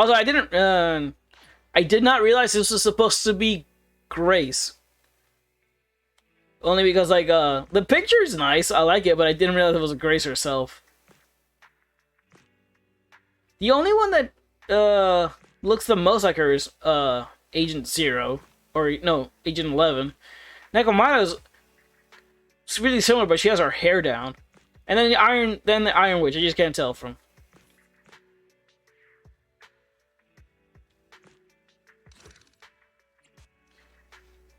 Also, I did not realize this was supposed to be Grace. Only because, like, the picture is nice. I like it, but I didn't realize it was Grace herself. The only one that, looks the most like her is, Agent Zero. Or, no, Agent 11. Nekomaya's really similar, but she has her hair down. And then the Iron Witch, I just can't tell from.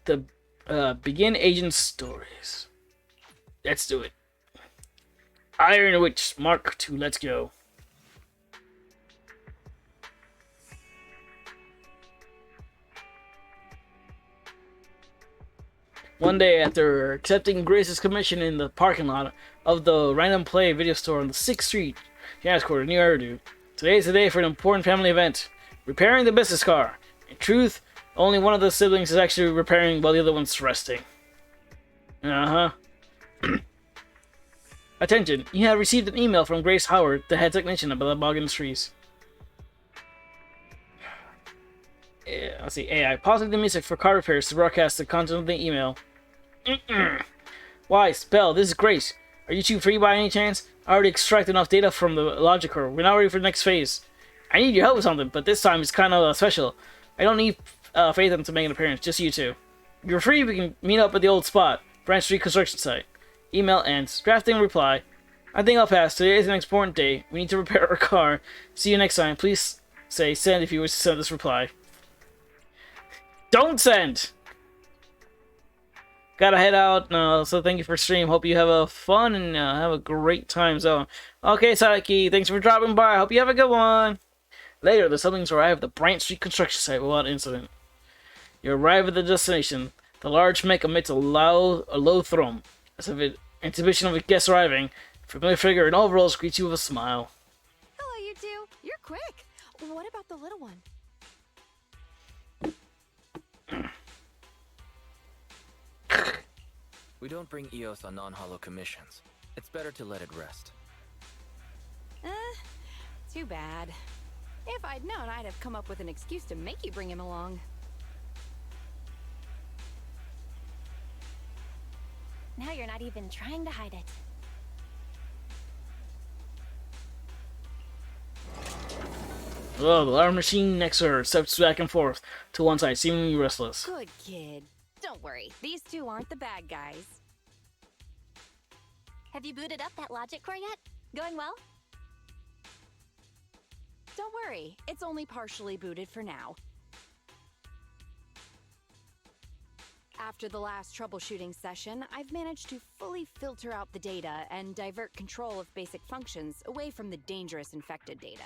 The begin agent stories. Let's do it. Iron Witch Mark II. Let's go. One day after accepting Grace's commission in the parking lot of the Random Play video store on the 6th Street, Janice Quarter, New Eridu. Today is the day for an important family event. Repairing the business car. In truth, only one of the siblings is actually repairing while the other one's resting. Attention, you have received an email from Grace Howard, the head technician about the Bog Industries. Let's see, AI. Pausing the music for car repairs to broadcast the content of the email. Why, Spell, this is Grace. Are you two free by any chance? I already extracted enough data from the logic core. We're now ready for the next phase. I need your help with something, but this time it's kind of special. I don't need Phaethon to make an appearance, just you two. If you're free, we can meet up at the old spot, Branch Street construction site. Email ends. Drafting reply. I think I'll pass. Today is an important day. We need to repair our car. See you next time. Please say send if you wish to send this reply. Don't send! Gotta head out. So thank you for stream. Hope you have a fun and have a great time zone. Okay, Sadaki, thanks for dropping by. Hope you have a good one. Later, the siblings arrive at the Branch Street construction site without incident. You arrive at the destination. The large mech emits a low thrum, as if an anticipation of a guest arriving. A familiar figure in overalls greets you with a smile. Hello, you two. You're quick. What about the little one? We don't bring EOS on non-hollow commissions. It's better to let it rest. Too bad. If I'd known, I'd have come up with an excuse to make you bring him along. Now you're not even trying to hide it. Oh, the alarm machine next to her steps back and forth to one side, seemingly restless. Good kid. Don't worry. These two aren't the bad guys. Have you booted up that logic core yet? Going well? Don't worry. It's only partially booted for now. After the last troubleshooting session, I've managed to fully filter out the data and divert control of basic functions away from the dangerous infected data.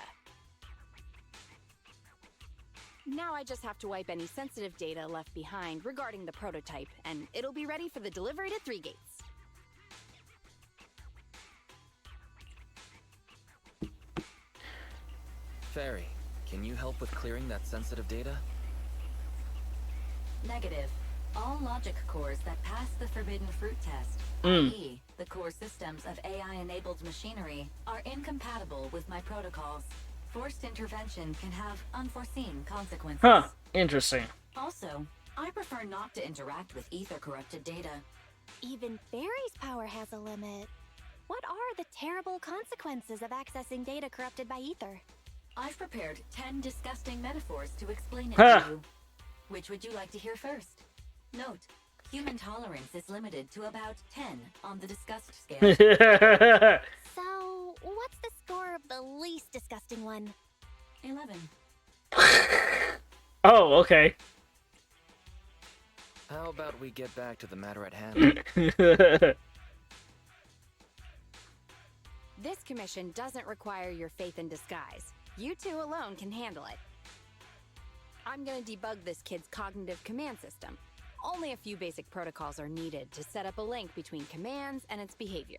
Now I just have to wipe any sensitive data left behind regarding the prototype, and it'll be ready for the delivery to 3 Gates. Fairy, can you help with clearing that sensitive data? Negative. All logic cores that pass the Forbidden Fruit test, i.e., the core systems of AI-enabled machinery, are incompatible with my protocols. Forced intervention can have unforeseen consequences. Huh, interesting. Also, I prefer not to interact with ether-corrupted data. Even Fairy's power has a limit. What are the terrible consequences of accessing data corrupted by ether? I've prepared 10 disgusting metaphors to explain it Huh. to you. Which would you like to hear first? Note, human tolerance is limited to about 10 on the disgust scale. So, what's the score of the least disgusting one? 11. Oh, okay. How about we get back to the matter at hand? This commission doesn't require your faith in disguise. You two alone can handle it. I'm gonna debug this kid's cognitive command system. Only a few basic protocols are needed to set up a link between commands and its behavior.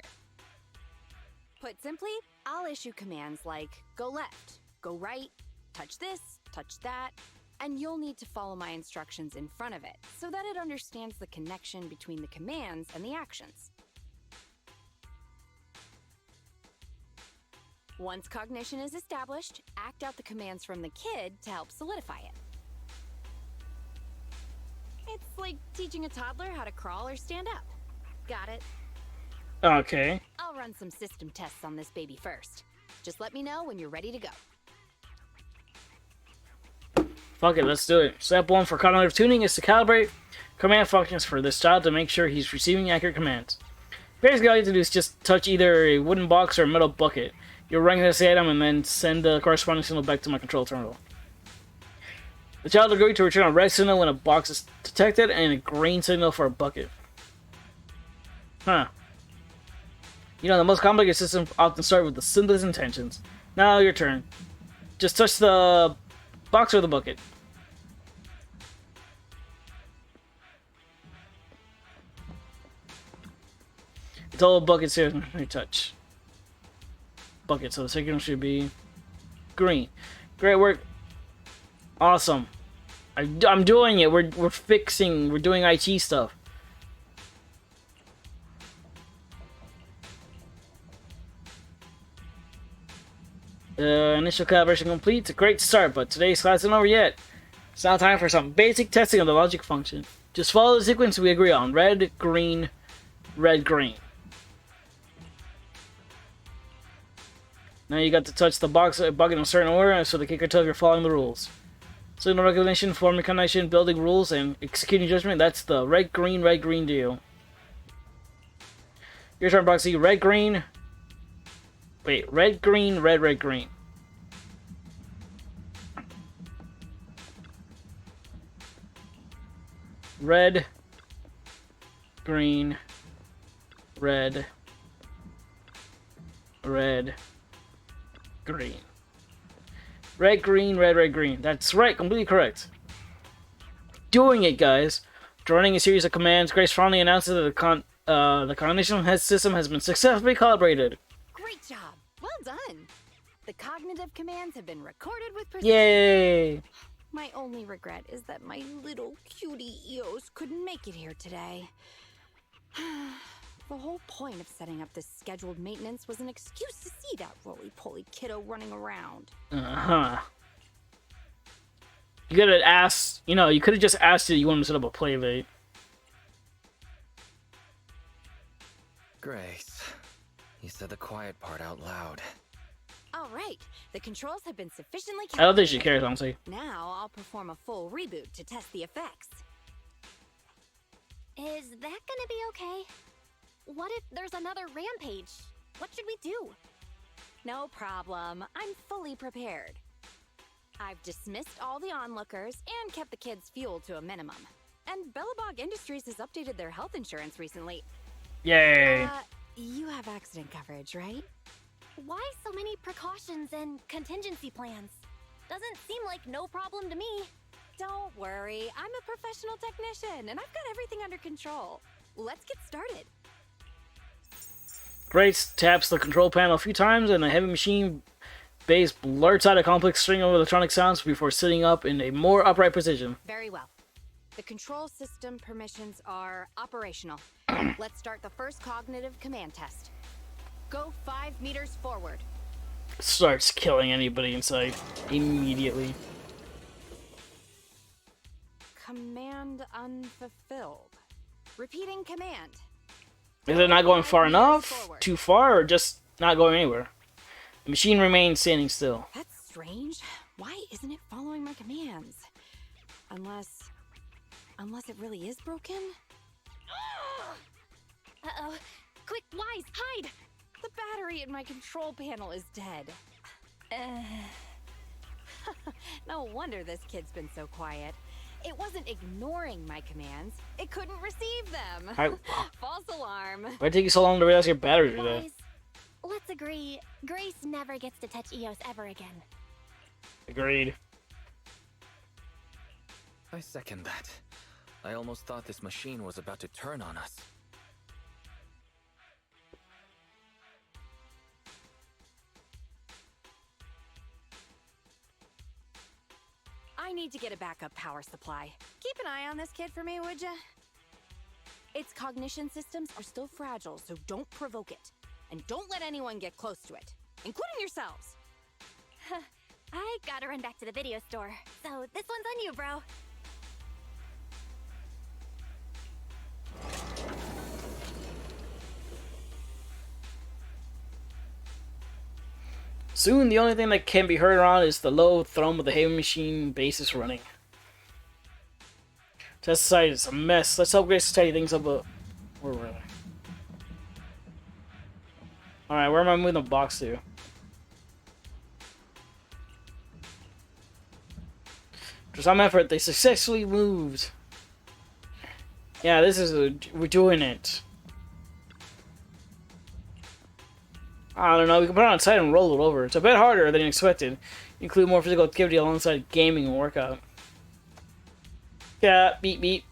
Put simply, I'll issue commands like go left, go right, touch this, touch that, and you'll need to follow my instructions in front of it so that it understands the connection between the commands and the actions. Once cognition is established, act out the commands from the kid to help solidify it. It's like teaching a toddler how to crawl or stand up. Got it? Okay. I'll run some system tests on this baby first. Just let me know when you're ready to go. Fuck it, let's do it. Step 1 for cognitive tuning is to calibrate command functions for this child to make sure he's receiving accurate commands. Basically, all you have to do is just touch either a wooden box or a metal bucket. You'll recognize the item and then send the corresponding signal back to my control terminal. The child will agree to return a red signal when a box is detected and a green signal for a bucket. Huh. You know, the most complicated systems often start with the simplest intentions. Now your turn. Just touch the box or the bucket. It's all buckets here. Let me touch. Bucket, so the signal should be green. Great work. Awesome. I'm doing it. We're fixing. We're doing IT stuff. Initial calibration complete. It's a great start, but today's class isn't over yet. It's now time for some basic testing of the logic function. Just follow the sequence we agree on. Red, green, red, green. Now you got to touch the bucket in a certain order so the kid can tell if you're following the rules. Signal recognition, form recognition, building rules, and executing judgment. That's the red, green deal. Your turn, Proxy. Red, green. Wait, red, green, red, green. Red, green, red, red, green. Red, green, red, green. That's right, completely correct. Doing it, guys. Running a series of commands, Grace fondly announces that the cognition system has been successfully calibrated. Great job. Well done. The cognitive commands have been recorded with precision. Yay! My only regret is that my little cutie Eos couldn't make it here today. The whole point of setting up this scheduled maintenance was an excuse to see that roly-poly kiddo running around. Uh-huh. You could have asked, you could have just asked if you wanted to set up a playdate. Grace, you said the quiet part out loud. All right, the controls have been sufficiently I don't think she calibrated. cares, honestly. Now I'll perform a full reboot to test the effects. Is that gonna be okay? What if there's another rampage? What should we do? No problem. I'm fully prepared. I've dismissed all the onlookers and kept the kids' fuel to a minimum. And Bellabog Industries has updated their health insurance recently. Yay! You have accident coverage, right? Why so many precautions and contingency plans? Doesn't seem like no problem to me. Don't worry, I'm a professional technician and I've got everything under control. Let's get started. Grace taps the control panel a few times and the heavy machine base blurts out a complex string of electronic sounds before sitting up in a more upright position. Very well. The control system permissions are operational. Let's start the first cognitive command test. Go 5 meters forward. Starts killing anybody in sight immediately. Command unfulfilled. Repeating command. Is it not going far 5 meters enough? forward. Too far? Or just not going anywhere? The machine remains standing still. That's strange. Why isn't it following my commands? Unless it really is broken? Uh-oh. Quick, Wise, hide! The battery in my control panel is dead. No wonder this kid's been so quiet. It wasn't ignoring my commands. It couldn't receive them. False alarm. Why'd it take you so long to realize your batteries were dead? Wise, let's agree, Grace never gets to touch Eos ever again. Agreed. I second that. I almost thought this machine was about to turn on us. I need to get a backup power supply. Keep an eye on this kid for me, would ya? Its cognition systems are still fragile, so don't provoke it. And don't let anyone get close to it. including yourselves. I gotta run back to the video store. So this one's on you, bro. Soon, the only thing that can be heard around is the low thrum of the heavy machine bases running. Test site is a mess. Let's upgrade society things up. Where were we? Alright, where am I moving the box to? For some effort, they successfully moved. Yeah, we're doing it. I don't know, we can put it on its side and roll it over. It's a bit harder than expected. Include more physical activity alongside gaming and workout. Yeah, beep beep.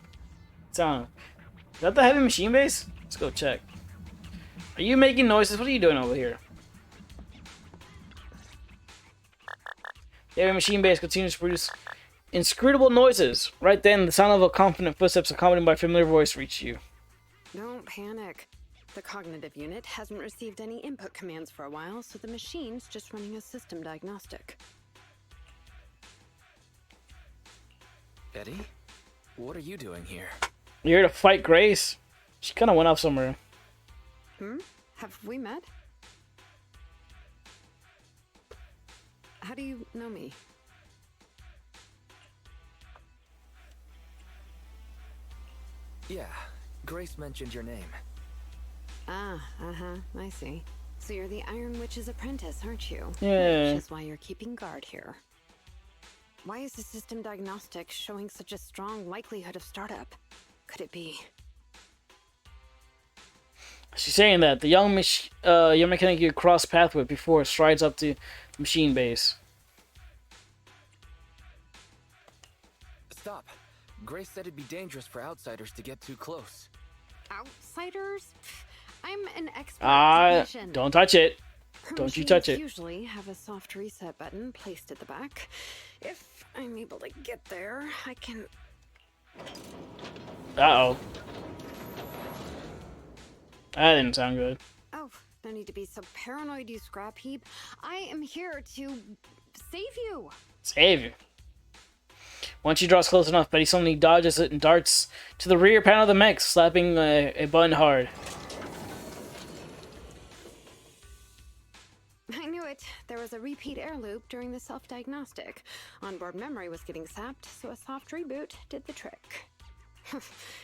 Sound. Is that the heavy machine base? Let's go check. Are you making noises? What are you doing over here? The heavy machine base continues to produce inscrutable noises. Right then, the sound of a confident footsteps accompanied by a familiar voice reached you. Don't panic. The cognitive unit hasn't received any input commands for a while, so the machine's just running a system diagnostic. Eddie? What are you doing here? You're here to fight Grace? She kind of went off somewhere. Have we met? How do you know me? Yeah, Grace mentioned your name. Ah, I see. So you're the Iron Witch's apprentice, aren't you? Yeah. Which is why you're keeping guard here. Why is the system diagnostic showing such a strong likelihood of startup? Could it be? She's saying that the young mechanic you crossed path with before strides up to the machine base. Stop. Grace said it'd be dangerous for outsiders to get too close. Outsiders? I'm an expert technician. Don't touch it. Her Don't you machines touch it. Usually have a soft reset button placed at the back. If I'm able to get there, I can... Uh-oh. That didn't sound good. Oh, no need to be so paranoid, you scrap heap. I am here to save you. Save you. Once she draws close enough, Betty suddenly dodges it and darts to the rear panel of the mech, slapping a button hard. I knew it. There was a repeat air loop during the self-diagnostic. Onboard memory was getting sapped, so a soft reboot did the trick.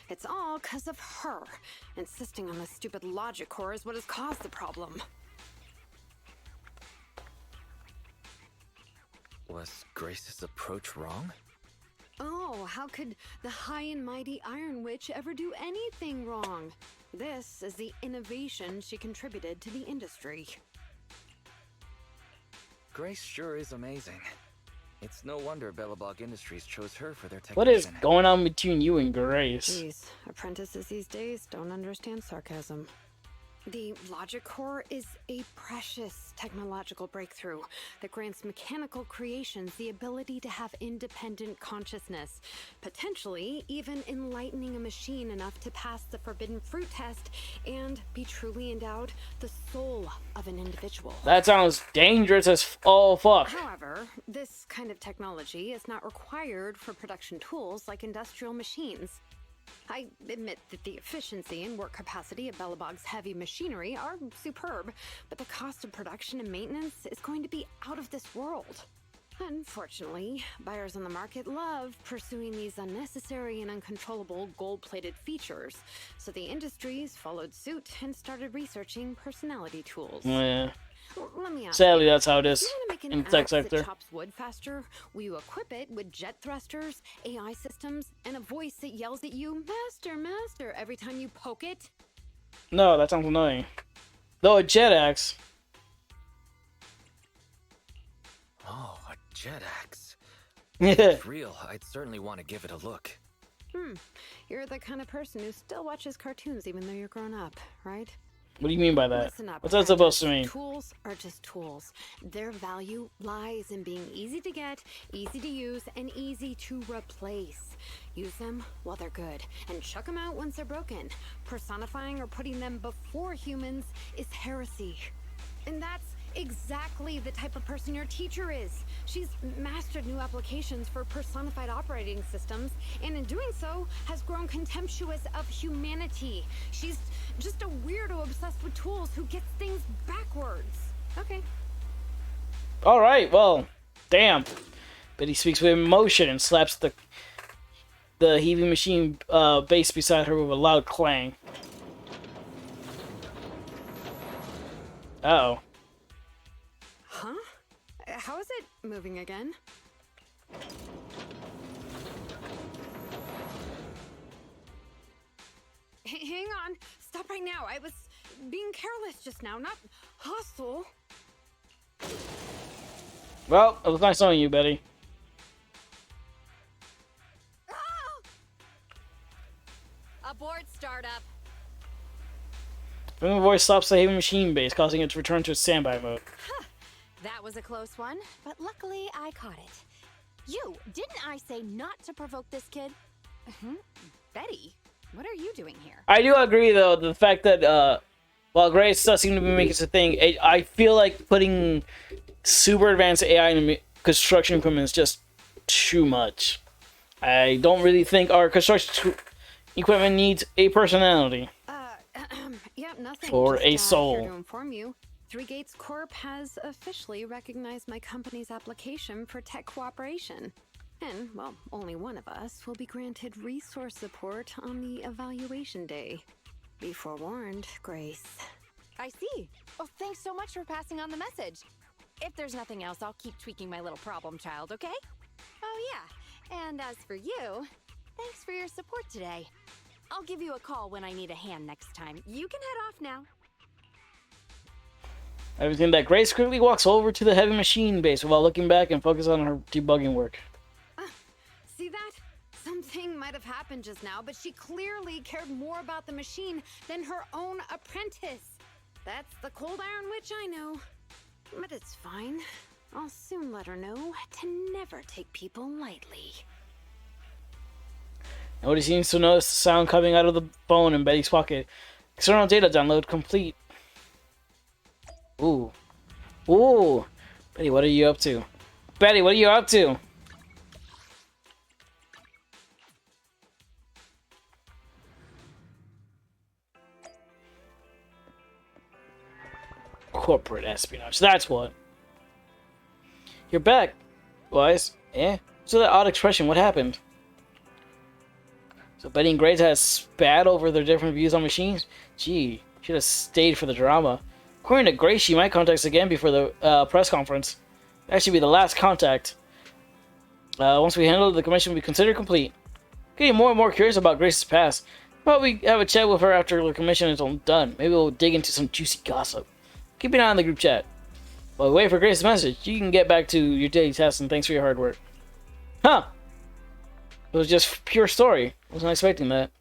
It's all because of her. Insisting on the stupid logic core is what has caused the problem. Was Grace's approach wrong? Oh, how could the high and mighty Iron Witch ever do anything wrong? This is the innovation she contributed to the industry. Grace sure is amazing. It's no wonder Belobog Industries chose her for their technician. What is going on between you and Grace? Jeez, apprentices these days don't understand sarcasm. The logic core is a precious technological breakthrough that grants mechanical creations the ability to have independent consciousness, potentially even enlightening a machine enough to pass the forbidden fruit test and be truly endowed the soul of an individual. That sounds dangerous as all fuck. However, this kind of technology is not required for production tools like industrial machines. I admit that the efficiency and work capacity of Belobog's heavy machinery are superb, but the cost of production and maintenance is going to be out of this world. Unfortunately, buyers on the market love pursuing these unnecessary and uncontrollable gold-plated features, so the industries followed suit and started researching personality tools. Yeah. Let me ask Sadly, you, that's how it if is you want to make in an the tech axe that sector. chops wood faster, will you equip it with jet thrusters, AI systems, and a voice that yells at you, "Master, Master," every time you poke it? No, that sounds annoying. Though a jet axe. Oh, a jet axe. Yeah. If real, I'd certainly want to give it a look. You're the kind of person who still watches cartoons even though you're grown up, right? What do you mean by that? Listen up, What's that supposed to apprentice. mean? Tools are just tools. Their value lies in being easy to get, easy to use, and easy to replace. Use them while they're good, and chuck them out once they're broken. Personifying or putting them before humans is heresy. And that's exactly the type of person your teacher is. She's mastered new applications for personified operating systems, and in doing so, has grown contemptuous of humanity. She's just a weirdo obsessed with tools who gets things backwards. Okay. Alright, well, damn. Betty speaks with emotion and slaps the heaving machine base beside her with a loud clang. Uh-oh. Huh? How is it moving again? Hang on. Stop right now. I was being careless just now, not hostile. Well, it was nice knowing you, Betty. Abort startup. Familiar voice stops the heaving machine base, causing it to return to its standby mode. That was a close one, but luckily I caught it. You, didn't I say not to provoke this kid? Betty, what are you doing here? I do agree, though, the fact that, while Grace does seem to be making it a thing, I feel like putting super advanced AI in construction equipment is just too much. I don't really think our construction equipment needs a personality. Yeah, nothing. Or Just, a soul. Here to inform you, Three Gates Corp has officially recognized my company's application for tech cooperation. And, well, only one of us will be granted resource support on the evaluation day. Be forewarned, Grace. I see. Oh, thanks so much for passing on the message. If there's nothing else, I'll keep tweaking my little problem child, okay? Oh, yeah. And as for you, thanks for your support today. I'll give you a call when I need a hand next time. You can head off now. Everything that Grace quickly walks over to the heavy machine base while looking back and focus on her debugging work. See that? Something might have happened just now, but she clearly cared more about the machine than her own apprentice. That's the cold iron witch I know. But it's fine. I'll soon let her know to never take people lightly. Nobody seems to notice the sound coming out of the phone in Betty's pocket. External data download complete. Ooh. Ooh. Betty, what are you up to? Betty, what are you up to? Corporate espionage. That's what. You're back. Wise. Eh? So that odd expression, what happened? So Betty and Grace has spat over their different views on machines? Gee, should have stayed for the drama. According to Grace, she might contact us again before the press conference. That should be the last contact. Once we handle it, the commission will be considered complete. Getting more and more curious about Grace's past. Probably have a chat with her after the commission is all done. Maybe we'll dig into some juicy gossip. Keep an eye on the group chat. While we wait for Grace's message, you can get back to your daily tasks and thanks for your hard work. Huh! It was just pure story. Wasn't expecting that.